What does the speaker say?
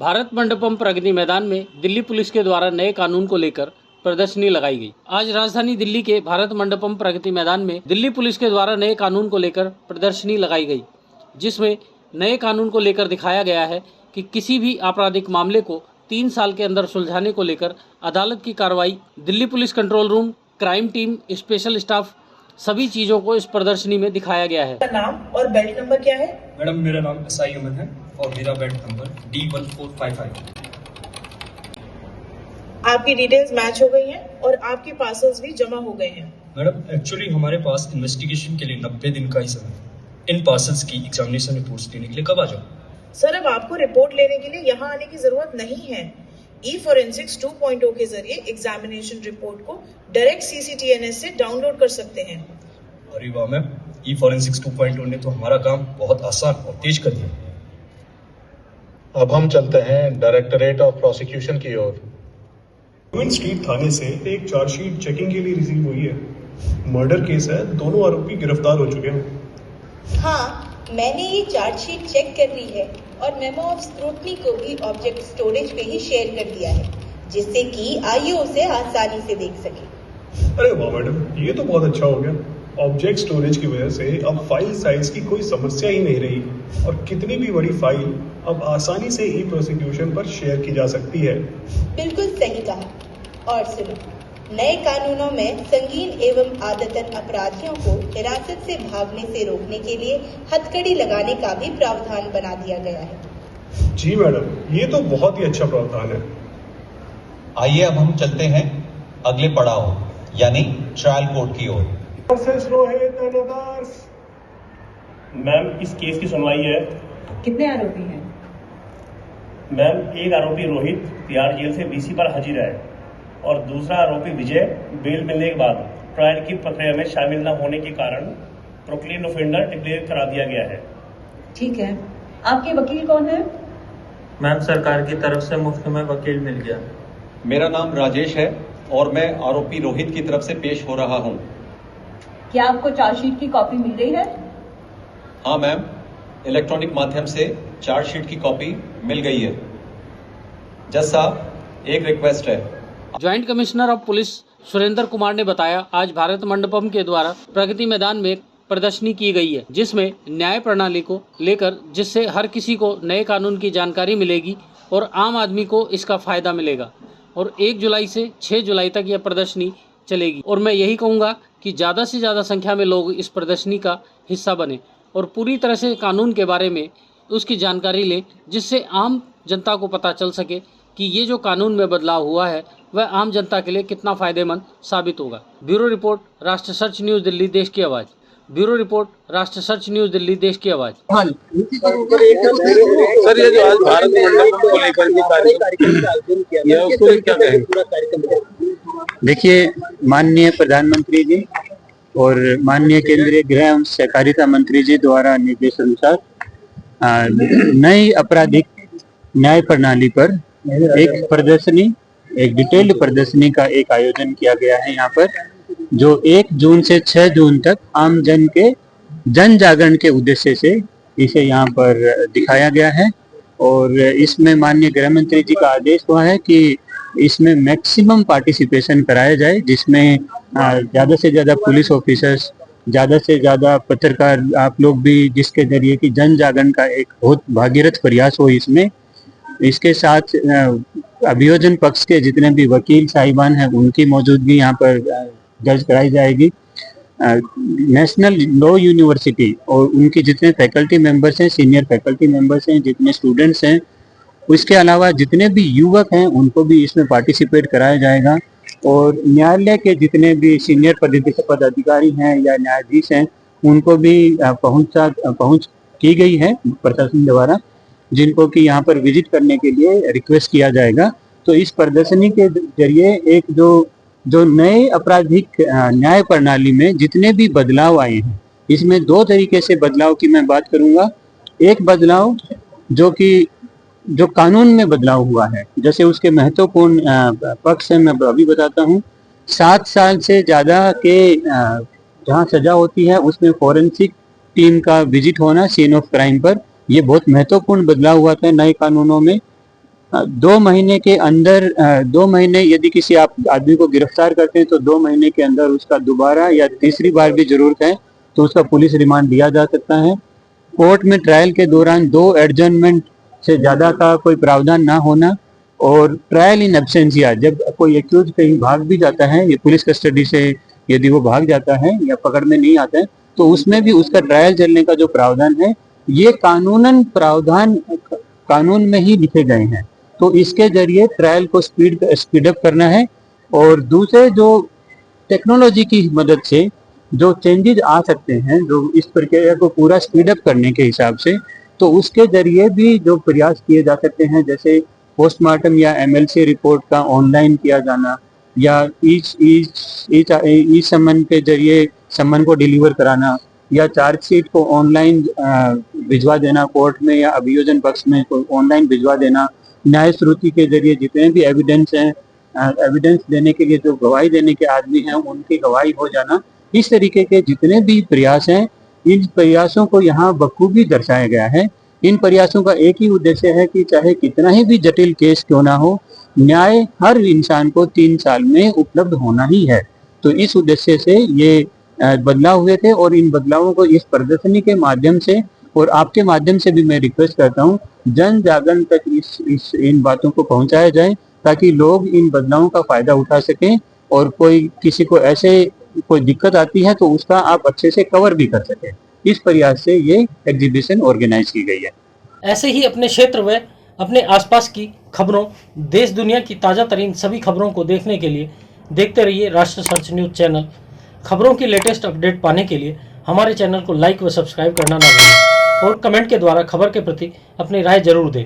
भारत मंडपम प्रगति मैदान में दिल्ली पुलिस के द्वारा नए कानून को लेकर प्रदर्शनी लगाई गई। आज राजधानी दिल्ली के भारत मंडपम प्रगति मैदान में दिल्ली पुलिस के द्वारा नए कानून को लेकर प्रदर्शनी लगाई गई, जिसमें नए कानून को लेकर दिखाया गया है कि किसी भी आपराधिक मामले को 3 साल के अंदर सुलझाने को लेकर अदालत की कार्रवाई, Delhi police control room, crime team, special staff, सभी चीजों को इस प्रदर्शनी में दिखाया गया है। नाम और बेल्ट नंबर क्या है? मैडम, मेरा नाम एसआई अमन है और मेरा बेल्ट नंबर D1455। आपकी डिटेल्स मैच हो गई हैं और आपके पार्सल्स भी जमा हो गए हैं। मैडम, एक्चुअली हमारे पास इन्वेस्टिगेशन के लिए 90 दिन का ही समय है। इन पार्सल्स की एग्जामिनेशन रिपोर्ट्स लेने के लिए कब आ जाओ? सर, अब आपको रिपोर्ट लेने के लिए यहाँ आने की जरूरत नहीं है। ई-फोरेंसिक्स 2.0 के जरिए एग्जामिनेशन रिपोर्ट को डायरेक्ट CCTNS से डाउनलोड कर सकते हैं। अरे वाह मैम, ई-फोरेंसिक्स 2.0 ने तो हमारा काम बहुत आसान और तेज कर दिया। अब हम चलते हैं डायरेक्टरेट ऑफ प्रोसिक्यूशन की ओर। क्वीन स्ट्रीट थाने से एक चार्जशीट चेकिंग के लिए रिसीव हुई है। मर्डर केस है, दोनों आरोपी गिरफ्तार हो चुके हैं। हाँ, मैंने ये चार्जशीट चेक कर ली है और मेमो ऑफ स्क्रूटनी को भी ऑब्जेक्ट स्टोरेज पे ही शेयर कर दिया है, जिससे कि आईओ उसे आसानी से देख सके। अरे वाह मैडम, ये तो बहुत अच्छा हो गया। ऑब्जेक्ट स्टोरेज की वजह से अब फाइल साइज की कोई समस्या ही नहीं रही और कितनी भी बड़ी फाइल अब आसानी से ई प्रोसिक्यूशन पर शेयर की जा सकती है। बिल्कुल सही कहा। और सुनो, नए कानूनों में संगीन एवं आदतन अपराधियों को हिरासत से भागने से रोकने के लिए हथकड़ी लगाने का भी प्रावधान बना दिया गया है। जी मैडम, ये तो बहुत ही अच्छा प्रावधान है। आइए अब हम चलते हैं अगले पड़ाव यानी ट्रायल कोर्ट की ओर। मैम, इस केस की सुनवाई है। कितने आरोपी हैं? मैम, एक आरोपी रोहित तिहाड़ जेल से BC पर हाजिर है और दूसरा आरोपी विजय बेल मिलने के बाद ट्रायल की प्रक्रिया में शामिल न होने के कारण प्रोक्लेन ऑफेंडर डिक्लेयर करा दिया गया है। ठीक है। आपके वकील कौन है? मैम, सरकार की तरफ से मुफ्त में वकील मिल गया। मेरा नाम राजेश है और मैं आरोपी रोहित की तरफ से पेश हो रहा हूं। क्या आपको चार्जशीट की कॉपी मिल गई है? हाँ मैम, इलेक्ट्रॉनिक माध्यम से चार्जशीट की कॉपी मिल गई है। जज साहब, एक रिक्वेस्ट है। Joint commissioner of police Surendra Kumar ने बताया, आज भारत मंडपम के द्वारा प्रगति मैदान में प्रदर्शनी की गई है, जिसमें न्याय प्रणाली को लेकर, जिससे हर किसी को नए कानून की जानकारी मिलेगी और आम आदमी को इसका फायदा मिलेगा। और 1 जुलाई से 6 जुलाई तक यह प्रदर्शनी चलेगी और मैं यही कहूँगा कि ज़्यादा से ज़्यादा संख्या में लोग इस प्रदर्शनी का हिस्सा बने और पूरी तरह से कानून के बारे में उसकी जानकारी लें, जिससे आम जनता को पता चल सके कि ये जो कानून में बदलाव हुआ है वह आम जनता के लिए कितना फ़ायदेमंद साबित होगा। ब्यूरो रिपोर्ट, राष्ट्र सर्च न्यूज़ दिल्ली, देश की आवाज़। ब्यूरो रिपोर्ट, राष्ट्र सर्च न्यूज़ दिल्ली, देश की आवाज़। सर, ये जो आज भारत मंडपम को लेकर के कार्यक्रम किया उसको क्या कहेंगे? देखिए, माननीय प्रधानमंत्री जी और माननीय केंद्रीय गृह एवं सहकारिता मंत्री जी द्वारा निर्देश अनुसार नई आपराधिक न्याय प्रणाली पर एक प्रदर्शनी, एक डिटेल्ड प्रदर्शनी का एक आयोजन किया गया है यहाँ पर, जो 1 जून से 6 जून तक आम जन के जन जागरण के उद्देश्य से इसे यहाँ पर दिखाया गया है। और इसमें माननीय गृह मंत्री जी का आदेश हुआ है कि इसमें मैक्सिमम पार्टिसिपेशन कराया जाए, जिसमें ज़्यादा से ज़्यादा पुलिस ऑफिसर्स, ज़्यादा से ज़्यादा पत्रकार, आप लोग भी, जिसके जरिए कि जन जागरण का एक बहुत भागीरथ प्रयास हो इसमें। इसके साथ अभियोजन पक्ष के जितने भी वकील साहिबान हैं उनकी मौजूदगी यहाँ पर दर्ज कराई जाएगी। नेशनल लॉ यूनिवर्सिटी और उनकी जितने फैकल्टी मेंबर्स हैं, सीनियर फैकल्टी मेंबर्स हैं, जितने स्टूडेंट्स हैं, उसके अलावा जितने भी युवक हैं उनको भी इसमें पार्टिसिपेट कराया जाएगा। और न्यायालय के जितने भी सीनियर पदाधिकारी हैं या न्यायाधीश हैं उनको भी पहुंच की गई है प्रशासन द्वारा, जिनको कि यहाँ पर विजिट करने के लिए रिक्वेस्ट किया जाएगा। तो इस प्रदर्शनी के जरिए एक जो नए आपराधिक न्याय प्रणाली में जितने भी बदलाव आए हैं, इसमें 2 तरीके से बदलाव की मैं बात करूंगा। एक बदलाव जो कानून में बदलाव हुआ है, जैसे उसके महत्वपूर्ण पक्ष है, मैं अभी बताता हूँ। 7 साल से ज़्यादा के जहाँ सजा होती है उसमें फॉरेंसिक टीम का विजिट होना सीन ऑफ क्राइम पर, यह बहुत महत्वपूर्ण बदलाव हुआ था नए कानूनों में। 2 महीने के अंदर 2 महीने यदि किसी आप आदमी को गिरफ्तार करते हैं तो 2 महीने के अंदर उसका दोबारा या तीसरी बार भी जरूरत है तो उसका पुलिस रिमांड दिया जा सकता है। कोर्ट में ट्रायल के दौरान 2 एडजर्नमेंट से ज़्यादा का कोई प्रावधान ना होना और ट्रायल इन एब्सेंसिया, जब कोई एक्यूज कहीं भाग भी जाता है, ये पुलिस कस्टडी से यदि वो भाग जाता है या पकड़ में नहीं आता है तो उसमें भी उसका ट्रायल चलने का जो प्रावधान है ये कानूनन प्रावधान कानून में ही लिखे गए हैं। तो इसके जरिए ट्रायल को स्पीड अप करना है। और दूसरे जो टेक्नोलॉजी की मदद से जो चेंजेस आ सकते हैं जो इस प्रक्रिया को पूरा स्पीड अप करने के हिसाब से, तो उसके जरिए भी जो प्रयास किए जा सकते हैं, जैसे पोस्टमार्टम या एमएलसी रिपोर्ट का ऑनलाइन किया जाना या ई समन के जरिए समन को डिलीवर कराना या चार्जशीट को ऑनलाइन भिजवा देना कोर्ट में या अभियोजन पक्ष में ऑनलाइन भिजवा देना, न्याय श्रुति के जरिए जितने भी एविडेंस हैं एविडेंस देने के लिए जो गवाही देने के आदमी हैं उनकी गवाही हो जाना, इस तरीके के जितने भी प्रयास हैं इन प्रयासों को यहाँ बखूबी दर्शाया गया है। इन प्रयासों का एक ही उद्देश्य है कि चाहे कितना ही भी जटिल केस क्यों ना हो, न्याय हर इंसान को 3 साल में उपलब्ध होना ही है। तो इस उद्देश्य से ये बदलाव हुए थे और इन बदलावों को इस प्रदर्शनी के माध्यम से और आपके माध्यम से भी मैं रिक्वेस्ट करता हूँ जन जागरण तक इन बातों को पहुंचाया जाए ताकि लोग इन बदलावों का फायदा उठा सकें और कोई किसी को ऐसे कोई दिक्कत आती है तो उसका आप अच्छे से कवर भी कर सकें। इस प्रयास से ये एग्जीबिशन ऑर्गेनाइज की गई है। ऐसे ही अपने क्षेत्र व अपने आसपास की खबरों, देश दुनिया की ताज़ा तरीन सभी खबरों को देखने के लिए देखते रहिए राष्ट्र सर्च न्यूज चैनल। खबरों की लेटेस्ट अपडेट पाने के लिए हमारे चैनल को लाइक व सब्सक्राइब करना ना भूलें और कमेंट के द्वारा खबर के प्रति अपनी राय जरूर दें।